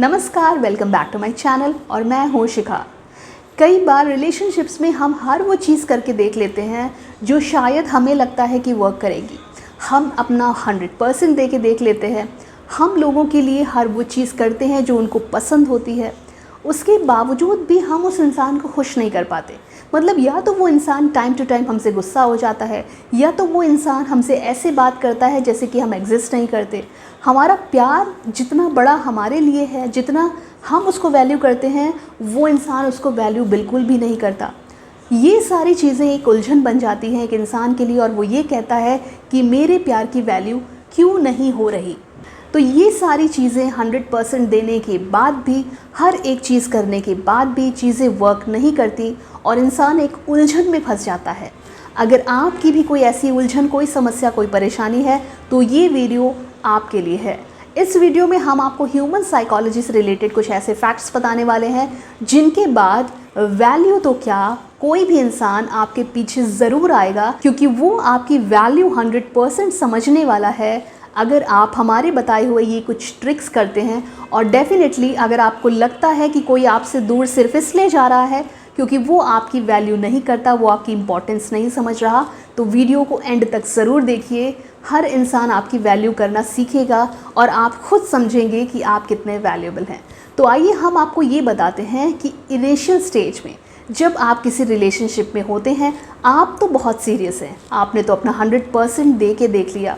नमस्कार, welcome back to my channel और मैं हूँ शिखा। कई बार रिलेशनशिप्स में हम हर वो चीज़ करके देख लेते हैं जो शायद हमें लगता है कि वर्क करेगी। हम अपना 100% दे के देख लेते हैं। हम लोगों के लिए हर वो चीज़ करते हैं जो उनको पसंद होती है। उसके बावजूद भी हम उस इंसान को खुश नहीं कर पाते। मतलब या तो वो इंसान टाइम टू टाइम हमसे गुस्सा हो जाता है, या तो वो इंसान हमसे ऐसे बात करता है जैसे कि हम एग्जिस्ट नहीं करते। हमारा प्यार जितना बड़ा हमारे लिए है, जितना हम उसको वैल्यू करते हैं, वो इंसान उसको वैल्यू बिल्कुल भी नहीं करता। ये सारी चीज़ें एक उलझन बन जाती हैं एक इंसान के लिए, और वो ये कहता है कि मेरे प्यार की वैल्यू क्यों नहीं हो रही। तो ये सारी चीज़ें 100% देने के बाद भी, हर एक चीज़ करने के बाद भी चीज़ें वर्क नहीं करती और इंसान एक उलझन में फंस जाता है। अगर आपकी भी कोई ऐसी उलझन, कोई समस्या, कोई परेशानी है तो ये वीडियो आपके लिए है। इस वीडियो में हम आपको ह्यूमन साइकोलॉजी से रिलेटेड कुछ ऐसे फैक्ट्स बताने वाले हैं जिनके बाद वैल्यू तो क्या, कोई भी इंसान आपके पीछे ज़रूर आएगा, क्योंकि वो आपकी वैल्यू 100% समझने वाला है अगर आप हमारे बताए हुए ये कुछ ट्रिक्स करते हैं। और डेफिनेटली अगर आपको लगता है कि कोई आपसे दूर सिर्फ इसलिए जा रहा है क्योंकि वो आपकी वैल्यू नहीं करता, वो आपकी इम्पोर्टेंस नहीं समझ रहा, तो वीडियो को एंड तक ज़रूर देखिए। हर इंसान आपकी वैल्यू करना सीखेगा और आप खुद समझेंगे कि आप कितने वैल्यूएबल हैं। तो आइए हम आपको ये बताते हैं कि इनिशियल स्टेज में जब आप किसी रिलेशनशिप में होते हैं, आप तो बहुत सीरियस हैं, आपने तो अपना 100% दे के देख लिया,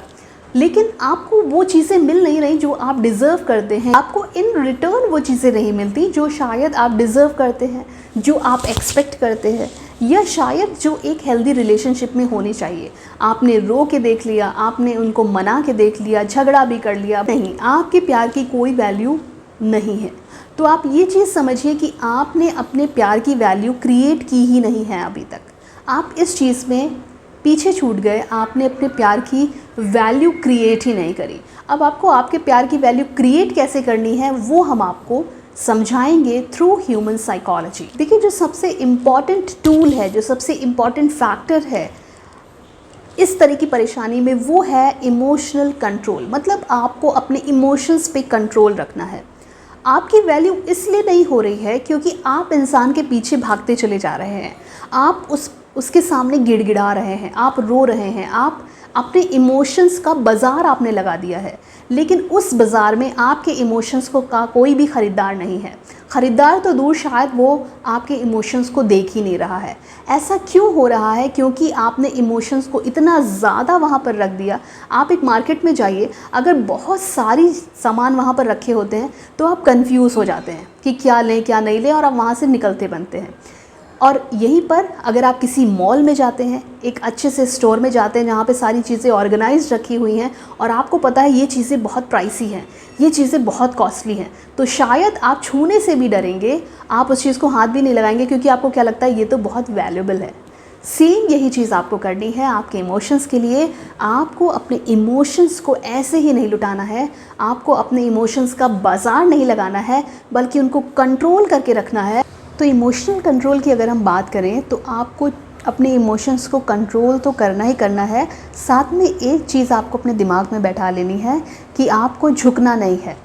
लेकिन आपको वो चीज़ें मिल नहीं रही जो आप डिज़र्व करते हैं। आपको इन रिटर्न वो चीज़ें नहीं मिलती जो शायद आप डिज़र्व करते हैं, जो आप एक्सपेक्ट करते हैं, या शायद जो एक हेल्दी रिलेशनशिप में होनी चाहिए। आपने रो के देख लिया, आपने उनको मना के देख लिया, झगड़ा भी कर लिया, नहीं, आपके प्यार की कोई वैल्यू नहीं है। तो आप ये चीज़ समझिए कि आपने अपने प्यार की वैल्यू क्रिएट की ही नहीं है अभी तक। आप इस चीज़ में पीछे छूट गए, आपने अपने प्यार की वैल्यू क्रिएट ही नहीं करी। अब आपको आपके प्यार की वैल्यू क्रिएट कैसे करनी है वो हम आपको समझाएंगे थ्रू ह्यूमन साइकोलॉजी। देखिए, जो सबसे इम्पॉर्टेंट टूल है, जो सबसे इम्पॉर्टेंट फैक्टर है इस तरह की परेशानी में, वो है इमोशनल कंट्रोल। मतलब आपको अपने इमोशंस पे कंट्रोल रखना है। आपकी वैल्यू इसलिए नहीं हो रही है क्योंकि आप इंसान के पीछे भागते चले जा रहे हैं, आप उसके सामने गिड़गिड़ा रहे हैं, आप रो रहे हैं, आप अपने इमोशंस का बाज़ार आपने लगा दिया है। लेकिन उस बाज़ार में आपके इमोशंस को का कोई भी ख़रीदार नहीं है। ख़रीदार तो दूर, शायद वो आपके इमोशंस को देख ही नहीं रहा है। ऐसा क्यों हो रहा है? क्योंकि आपने इमोशंस को इतना ज़्यादा वहाँ पर रख दिया। आप एक मार्केट में जाइए, अगर बहुत सारी सामान वहाँ पर रखे होते हैं तो आप कंफ्यूज हो जाते हैं कि क्या लें क्या नहीं लें, और आप वहाँ से निकलते बनते हैं। और यहीं पर अगर आप किसी मॉल में जाते हैं, एक अच्छे से स्टोर में जाते हैं जहाँ पे सारी चीज़ें ऑर्गेनाइज्ड रखी हुई हैं, और आपको पता है ये चीज़ें बहुत प्राइसी हैं, ये चीज़ें बहुत कॉस्टली हैं, तो शायद आप छूने से भी डरेंगे, आप उस चीज़ को हाथ भी नहीं लगाएंगे क्योंकि आपको क्या लगता है ये तो बहुत वैल्यूएबल है। सेम यही चीज़ आपको करनी है आपके इमोशंस के लिए। आपको अपने इमोशंस को ऐसे ही नहीं लुटाना है, आपको अपने इमोशंस का बाज़ार नहीं लगाना है, बल्कि उनको कंट्रोल करके रखना है। तो इमोशनल कंट्रोल की अगर हम बात करें तो आपको अपने इमोशंस को कंट्रोल तो करना ही करना है। साथ में एक चीज़ आपको अपने दिमाग में बैठा लेनी है कि आपको झुकना नहीं है।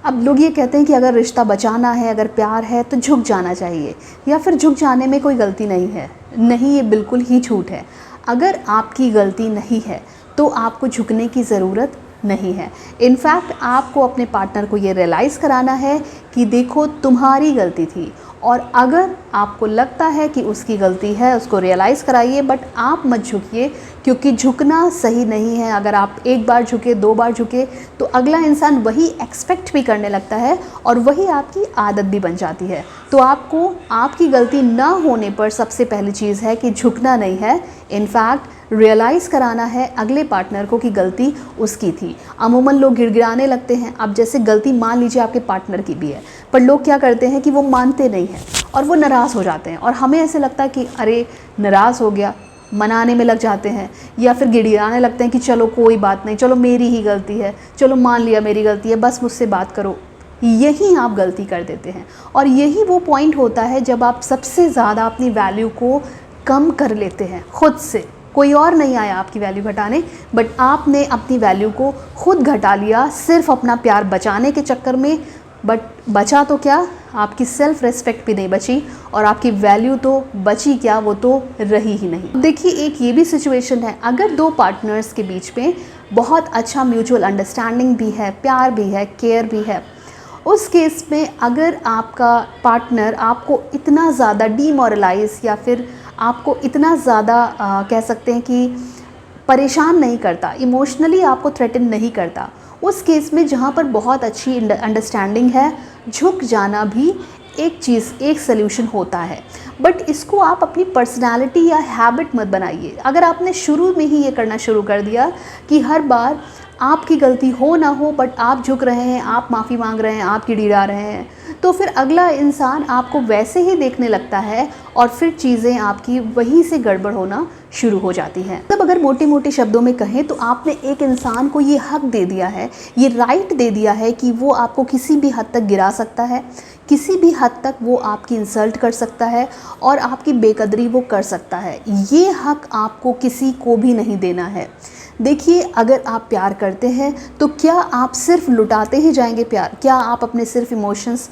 अब लोग ये कहते हैं कि अगर रिश्ता बचाना है, अगर प्यार है तो झुक जाना चाहिए, या फिर झुक जाने में कोई गलती नहीं है। नहीं, ये बिल्कुल ही झूठ है। अगर आपकी गलती नहीं है तो आपको झुकने की ज़रूरत नहीं है। इनफैक्ट आपको अपने पार्टनर को ये रियलाइज़ कराना है कि देखो, तुम्हारी गलती थी, और अगर आपको लगता है कि उसकी गलती है, उसको रियलाइज़ कराइए, बट आप मत झुकिए, क्योंकि झुकना सही नहीं है। अगर आप एक बार झुके, दो बार झुके, तो अगला इंसान वही एक्सपेक्ट भी करने लगता है और वही आपकी आदत भी बन जाती है। तो आपको आपकी गलती ना होने पर सबसे पहली चीज़ है कि झुकना नहीं है। इनफैक्ट रियलाइज़ कराना है अगले पार्टनर को कि गलती उसकी थी। अमूमन लोग गिड़गिड़ाने लगते हैं। अब जैसे गलती मान लीजिए आपके पार्टनर की भी है, पर लोग क्या करते हैं कि वो मानते नहीं हैं और वो नाराज़ हो जाते हैं, और हमें ऐसे लगता है कि अरे नाराज़ हो गया, मनाने में लग जाते हैं, या फिर गिड़गिड़ाने लगते हैं कि चलो कोई बात नहीं, चलो मेरी ही गलती है, चलो मान लिया मेरी गलती है, बस मुझसे बात करो। यही आप गलती कर देते हैं, और यही वो पॉइंट होता है जब आप सबसे ज़्यादा अपनी वैल्यू को कम कर लेते हैं खुद से। कोई और नहीं आया आपकी वैल्यू घटाने, बट आपने अपनी वैल्यू को खुद घटा लिया, सिर्फ अपना प्यार बचाने के चक्कर में, बट बचा तो क्या, आपकी सेल्फ रेस्पेक्ट भी नहीं बची और आपकी वैल्यू तो बची क्या, वो तो रही ही नहीं। देखिए एक ये भी सिचुएशन है, अगर दो पार्टनर्स के बीच में बहुत अच्छा म्यूचुअल अंडरस्टैंडिंग भी है, प्यार भी है, केयर भी है, उस केस में अगर आपका पार्टनर आपको इतना ज़्यादा डीमोरलाइज या फिर आपको इतना ज़्यादा कह सकते हैं कि परेशान नहीं करता, इमोशनली आपको थ्रेटन नहीं करता, उस केस में जहाँ पर बहुत अच्छी अंडरस्टैंडिंग है, झुक जाना भी एक चीज़, एक सल्यूशन होता है। बट इसको आप अपनी पर्सनालिटी या हैबिट मत बनाइए। अगर आपने शुरू में ही ये करना शुरू कर दिया कि हर बार आपकी गलती हो ना हो बट आप झुक रहे हैं, आप माफ़ी मांग रहे हैं, आप गिड़गिड़ा रहे हैं, तो फिर अगला इंसान आपको वैसे ही देखने लगता है और फिर चीज़ें आपकी वहीं से गड़बड़ होना शुरू हो जाती हैं। तब अगर मोटे मोटे शब्दों में कहें तो आपने एक इंसान को ये हक दे दिया है, ये राइट दे दिया है कि वो आपको किसी भी हद तक गिरा सकता है, किसी भी हद तक वो आपकी इंसल्ट कर सकता है और आपकी बेकदरी वो कर सकता है। ये हक आपको किसी को भी नहीं देना है। देखिए अगर आप प्यार करते हैं तो क्या आप सिर्फ लुटाते ही जाएंगे प्यार? क्या आप अपने सिर्फ इमोशंस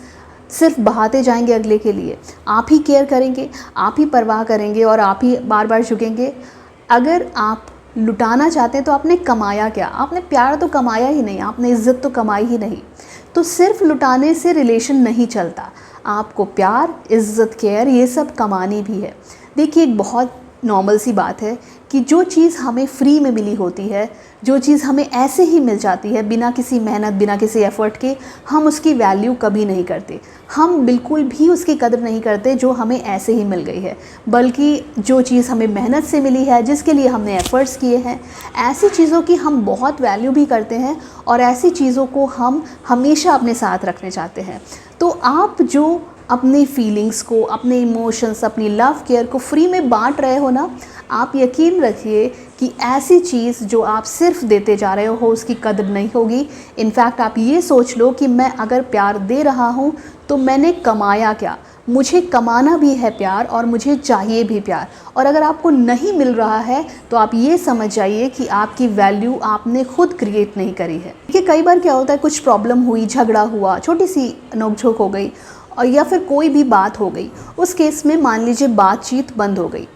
सिर्फ बहाते जाएंगे अगले के लिए? आप ही केयर करेंगे, आप ही परवाह करेंगे और आप ही बार बार झुकेंगे? अगर आप लुटाना चाहते हैं तो आपने कमाया क्या? आपने प्यार तो कमाया ही नहीं, आपने इज़्ज़त तो कमाई ही नहीं। तो सिर्फ लुटाने से रिलेशन नहीं चलता, आपको प्यार, इज़्ज़त, केयर ये सब कमानी भी है। देखिए एक बहुत नॉर्मल सी बात है कि जो चीज़ हमें फ्री में मिली होती है, जो चीज़ हमें ऐसे ही मिल जाती है बिना किसी मेहनत, बिना किसी एफ़र्ट के, हम उसकी वैल्यू कभी नहीं करते। हम बिल्कुल भी उसकी कदर नहीं करते जो हमें ऐसे ही मिल गई है, बल्कि जो चीज़ हमें मेहनत से मिली है, जिसके लिए हमने एफ़र्ट्स किए हैं, ऐसी चीज़ों की हम बहुत वैल्यू भी करते हैं और ऐसी चीज़ों को हम हमेशा अपने साथ रखने चाहते हैं। तो आप जो अपनी फीलिंग्स को, अपने इमोशंस, अपनी लव केयर को फ्री में बांट रहे हो ना, आप यकीन रखिए कि ऐसी चीज़ जो आप सिर्फ देते जा रहे हो उसकी कदर नहीं होगी। इनफैक्ट आप ये सोच लो कि मैं अगर प्यार दे रहा हूँ तो मैंने कमाया क्या? मुझे कमाना भी है प्यार और मुझे चाहिए भी प्यार। और अगर आपको नहीं मिल रहा है तो आप ये समझ जाइए कि आपकी वैल्यू आपने खुद क्रिएट नहीं करी है। देखिए कई बार क्या होता है, कुछ प्रॉब्लम हुई, झगड़ा हुआ, छोटी सी नोकझोंक हो गई और या फिर कोई भी बात हो गई, उस केस में मान लीजिए बातचीत बंद हो गई।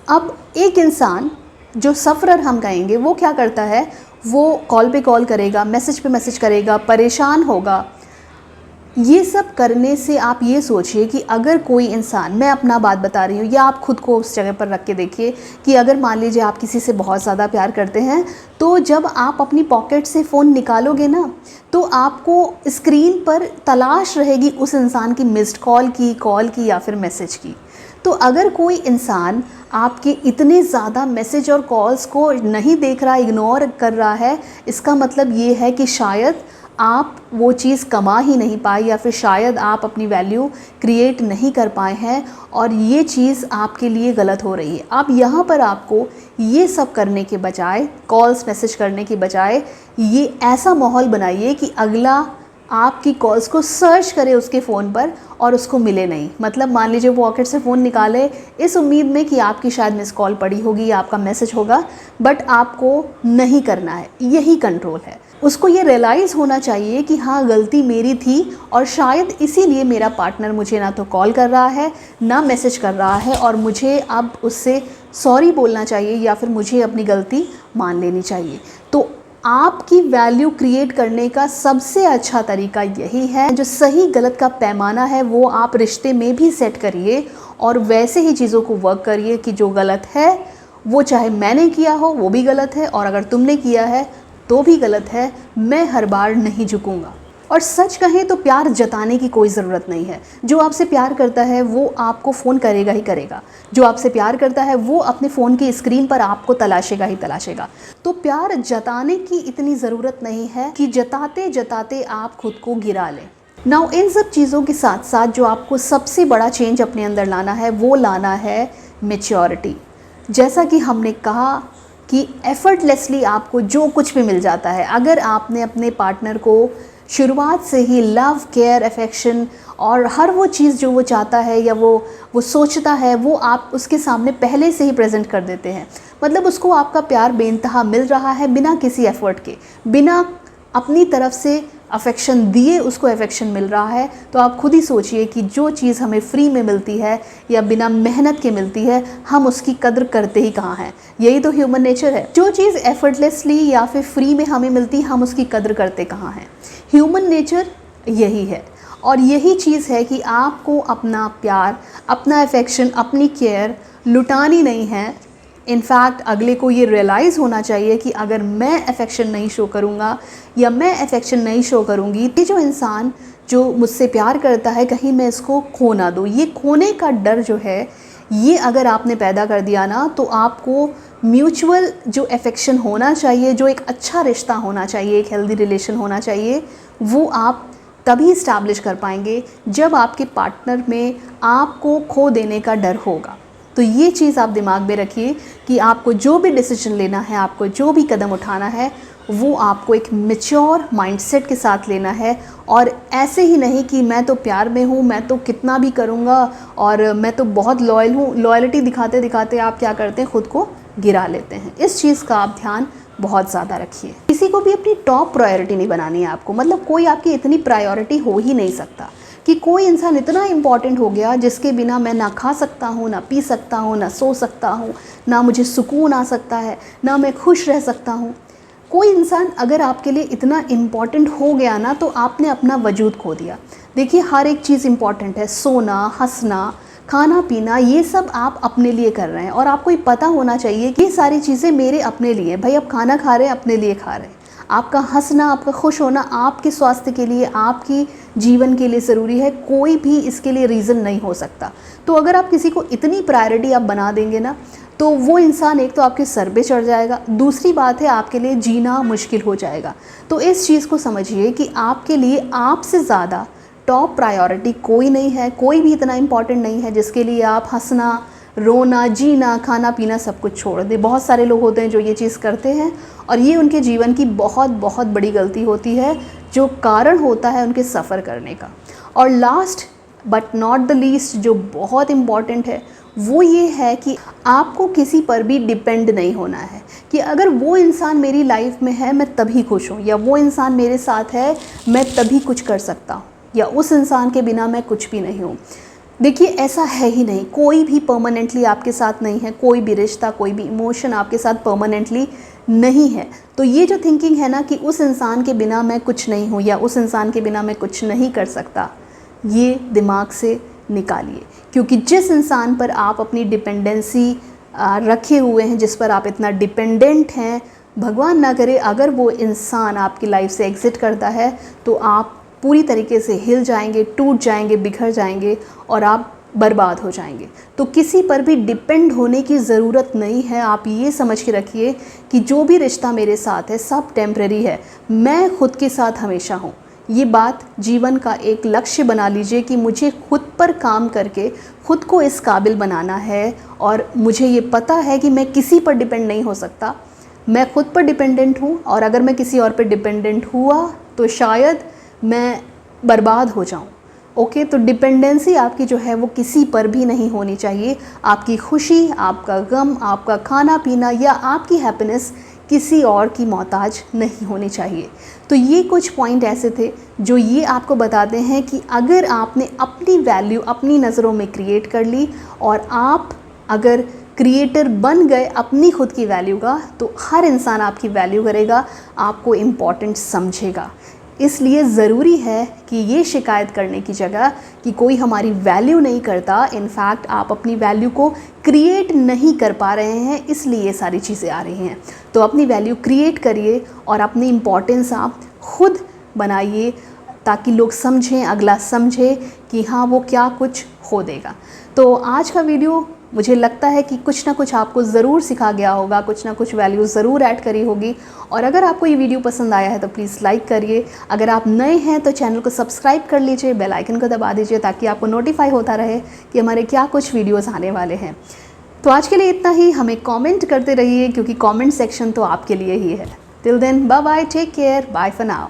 अब एक इंसान जो सफ़रर हम कहेंगे, वो क्या करता है, वो कॉल पे कॉल करेगा, मैसेज पे मैसेज करेगा, परेशान होगा। ये सब करने से आप ये सोचिए कि अगर कोई इंसान, मैं अपना बात बता रही हूँ या आप खुद को उस जगह पर रख के देखिए कि अगर मान लीजिए आप किसी से बहुत ज़्यादा प्यार करते हैं, तो जब आप अपनी पॉकेट से फ़ोन निकालोगे ना, तो आपको स्क्रीन पर तलाश रहेगी उस इंसान की मिस्ड कॉल की या फिर मैसेज की। तो अगर कोई इंसान आपके इतने ज़्यादा मैसेज और कॉल्स को नहीं देख रहा, इग्नोर कर रहा है, इसका मतलब ये है कि शायद आप वो चीज़ कमा ही नहीं पाए या फिर शायद आप अपनी वैल्यू क्रिएट नहीं कर पाए हैं और ये चीज़ आपके लिए गलत हो रही है। अब यहाँ पर आपको ये सब करने के बजाय, कॉल्स मैसेज करने के बजाय, ये ऐसा माहौल बनाइए कि अगला आपकी कॉल्स को सर्च करे उसके फ़ोन पर और उसको मिले नहीं। मतलब मान लीजिए वो पॉकेट से फ़ोन निकाले इस उम्मीद में कि आपकी शायद मिस कॉल पड़ी होगी या आपका मैसेज होगा, बट आपको नहीं करना है। यही कंट्रोल है। उसको ये रियलाइज़ होना चाहिए कि हाँ, गलती मेरी थी और शायद इसीलिए मेरा पार्टनर मुझे ना तो कॉल कर रहा है, ना मैसेज कर रहा है और मुझे अब उससे सॉरी बोलना चाहिए या फिर मुझे अपनी गलती मान लेनी चाहिए। तो आपकी वैल्यू क्रिएट करने का सबसे अच्छा तरीका यही है। जो सही गलत का पैमाना है वो आप रिश्ते में भी सेट करिए और वैसे ही चीज़ों को वर्क करिए कि जो गलत है वो चाहे मैंने किया हो वो भी गलत है और अगर तुमने किया है तो भी गलत है, मैं हर बार नहीं झुकूंगा। और सच कहें तो प्यार जताने की कोई ज़रूरत नहीं है। जो आपसे प्यार करता है वो आपको फ़ोन करेगा ही करेगा। जो आपसे प्यार करता है वो अपने फ़ोन की स्क्रीन पर आपको तलाशेगा ही तलाशेगा। तो प्यार जताने की इतनी ज़रूरत नहीं है कि जताते जताते आप खुद को गिरा लें। नाउ इन सब चीज़ों के साथ साथ जो आपको सबसे बड़ा चेंज अपने अंदर लाना है वो लाना है मैच्योरिटी। जैसा कि हमने कहा कि एफर्टलेसली आपको जो कुछ भी मिल जाता है, अगर आपने अपने पार्टनर को शुरुआत से ही लव, केयर, अफेक्शन और हर वो चीज़ जो वो चाहता है या वो सोचता है वो आप उसके सामने पहले से ही प्रेजेंट कर देते हैं। मतलब उसको आपका प्यार बेइंतहा मिल रहा है बिना किसी एफ़र्ट के, बिना अपनी तरफ से अफेक्शन दिए उसको अफेक्शन मिल रहा है, तो आप खुद ही सोचिए कि जो चीज़ हमें फ्री में मिलती है या बिना मेहनत के मिलती है, हम उसकी कद्र करते ही कहाँ हैं। यही तो ह्यूमन नेचर है। जो चीज़ एफर्टलेसली या फिर फ्री में हमें मिलती है, हम उसकी कद्र करते कहाँ हैं। ह्यूमन नेचर यही है, और यही चीज़ है कि आपको अपना प्यार, अपना अफेक्शन, अपनी केयर लुटानी नहीं है। इनफैक्ट अगले को ये रियलाइज़ होना चाहिए कि अगर मैं अफेक्शन नहीं शो करूँगा या मैं अफेक्शन नहीं शो करूँगी, ये जो इंसान जो मुझसे प्यार करता है, कहीं मैं इसको खो ना दूँ। ये खोने का डर जो है, ये अगर आपने पैदा कर दिया ना, तो आपको म्यूचुअल जो अफेक्शन होना चाहिए, जो एक अच्छा रिश्ता होना चाहिए, एक हेल्दी रिलेशन होना चाहिए, वो आप तभी इस्टेब्लिश कर पाएंगे जब आपके पार्टनर में आपको खो देने का डर होगा। तो ये चीज़ आप दिमाग में रखिए कि आपको जो भी डिसीजन लेना है, आपको जो भी कदम उठाना है, वो आपको एक मैच्योर माइंडसेट के साथ लेना है। और ऐसे ही नहीं कि मैं तो प्यार में हूँ, मैं तो कितना भी करूँगा और मैं तो बहुत लॉयल हूँ। लॉयल्टी दिखाते दिखाते आप क्या करते हैं, ख़ुद को गिरा लेते हैं। इस चीज़ का आप ध्यान बहुत ज़्यादा रखिए। किसी को भी अपनी टॉप प्रायोरिटी नहीं बनानी है आपको, मतलब कोई आपकी इतनी प्रायोरिटी हो ही नहीं सकता कि कोई इंसान इतना इम्पॉर्टेंट हो गया जिसके बिना मैं ना खा सकता हूँ, ना पी सकता हूँ, ना सो सकता हूँ, ना मुझे सुकून आ सकता है, ना मैं खुश रह सकता हूँ। कोई इंसान अगर आपके लिए इतना इम्पॉर्टेंट हो गया ना, तो आपने अपना वजूद खो दिया। देखिए, हर एक चीज़ इम्पॉर्टेंट है। सोना, हंसना, खाना पीना, ये सब आप अपने लिए कर रहे हैं, और आपको ये पता होना चाहिए कि ये सारी चीज़ें मेरे अपने लिए। भाई, आप खाना खा रहे हैं, अपने लिए खा रहे हैं। आपका हंसना, आपका खुश होना आपके स्वास्थ्य के लिए, आपकी जीवन के लिए ज़रूरी है। कोई भी इसके लिए रीज़न नहीं हो सकता। तो अगर आप किसी को इतनी प्रायोरिटी आप बना देंगे ना, तो वो इंसान एक तो आपके सर पे चढ़ जाएगा, दूसरी बात है आपके लिए जीना मुश्किल हो जाएगा। तो इस चीज़ को समझिए कि आपके लिए आपसे ज़्यादा टॉप प्रायोरिटी कोई नहीं है, कोई भी इतना इम्पॉर्टेंट नहीं है जिसके लिए आप हंसना, रोना, जीना, खाना पीना सब कुछ छोड़ दें। बहुत सारे लोग होते हैं जो ये चीज़ करते हैं, और ये उनके जीवन की बहुत बहुत बड़ी गलती होती है, जो कारण होता है उनके सफ़र करने का। और last but not the least, जो बहुत इम्पॉर्टेंट है, वो ये है कि आपको किसी पर भी डिपेंड नहीं होना है कि अगर वो इंसान मेरी लाइफ में है मैं तभी खुश हूँ, या वो इंसान मेरे साथ है मैं तभी कुछ कर सकता हूँ, या उस इंसान के बिना मैं कुछ भी नहीं हूँ। देखिए, ऐसा है ही नहीं। कोई भी परमानेंटली आपके साथ नहीं है, कोई भी रिश्ता, कोई भी इमोशन आपके साथ परमानेंटली नहीं है। तो ये जो थिंकिंग है ना कि उस इंसान के बिना मैं कुछ नहीं हूँ या उस इंसान के बिना मैं कुछ नहीं कर सकता, ये दिमाग से निकालिए। क्योंकि जिस इंसान पर आप अपनी डिपेंडेंसी रखे हुए हैं, जिस पर आप इतना डिपेंडेंट हैं, भगवान ना करे अगर वो इंसान आपकी लाइफ से एग्ज़िट करता है, तो आप पूरी तरीके से हिल जाएंगे, टूट जाएंगे, बिखर जाएंगे और आप बर्बाद हो जाएंगे। तो किसी पर भी डिपेंड होने की ज़रूरत नहीं है। आप ये समझ के रखिए कि जो भी रिश्ता मेरे साथ है सब टेम्परेरी है, मैं खुद के साथ हमेशा हूँ। ये बात जीवन का एक लक्ष्य बना लीजिए कि मुझे खुद पर काम करके खुद को इस काबिल बनाना है, और मुझे ये पता है कि मैं किसी पर डिपेंड नहीं हो सकता। मैं खुद पर डिपेंडेंट हूँ, और अगर मैं किसी और पर डिपेंडेंट हुआ तो शायद मैं बर्बाद हो जाऊं। ओके, तो डिपेंडेंसी आपकी जो है वो किसी पर भी नहीं होनी चाहिए। आपकी खुशी, आपका गम, आपका खाना पीना या आपकी हैप्पीनेस किसी और की मोहताज नहीं होनी चाहिए। तो ये कुछ पॉइंट ऐसे थे जो ये आपको बताते हैं कि अगर आपने अपनी वैल्यू अपनी नज़रों में क्रिएट कर ली, और आप अगर क्रिएटर बन गए अपनी खुद की वैल्यू का, तो हर इंसान आपकी वैल्यू करेगा, आपको इम्पॉर्टेंट समझेगा। इसलिए ज़रूरी है कि ये शिकायत करने की जगह कि कोई हमारी वैल्यू नहीं करता, इनफैक्ट आप अपनी वैल्यू को क्रिएट नहीं कर पा रहे हैं, इसलिए ये सारी चीज़ें आ रही हैं। तो अपनी वैल्यू क्रिएट करिए और अपनी इम्पोर्टेंस आप खुद बनाइए, ताकि लोग समझें, अगला समझे कि हाँ वो क्या कुछ खो देगा। तो आज का वीडियो मुझे लगता है कि कुछ ना कुछ आपको ज़रूर सिखा गया होगा, कुछ ना कुछ वैल्यू ज़रूर ऐड करी होगी। और अगर आपको ये वीडियो पसंद आया है तो प्लीज़ लाइक करिए। अगर आप नए हैं तो चैनल को सब्सक्राइब कर लीजिए, बेल आइकन को दबा दीजिए, ताकि आपको नोटिफाई होता रहे कि हमारे क्या कुछ वीडियोज़ आने वाले हैं। तो आज के लिए इतना ही। हमें कॉमेंट करते रहिए, क्योंकि कॉमेंट सेक्शन तो आपके लिए ही है। Till then, bye bye, take care, bye for now.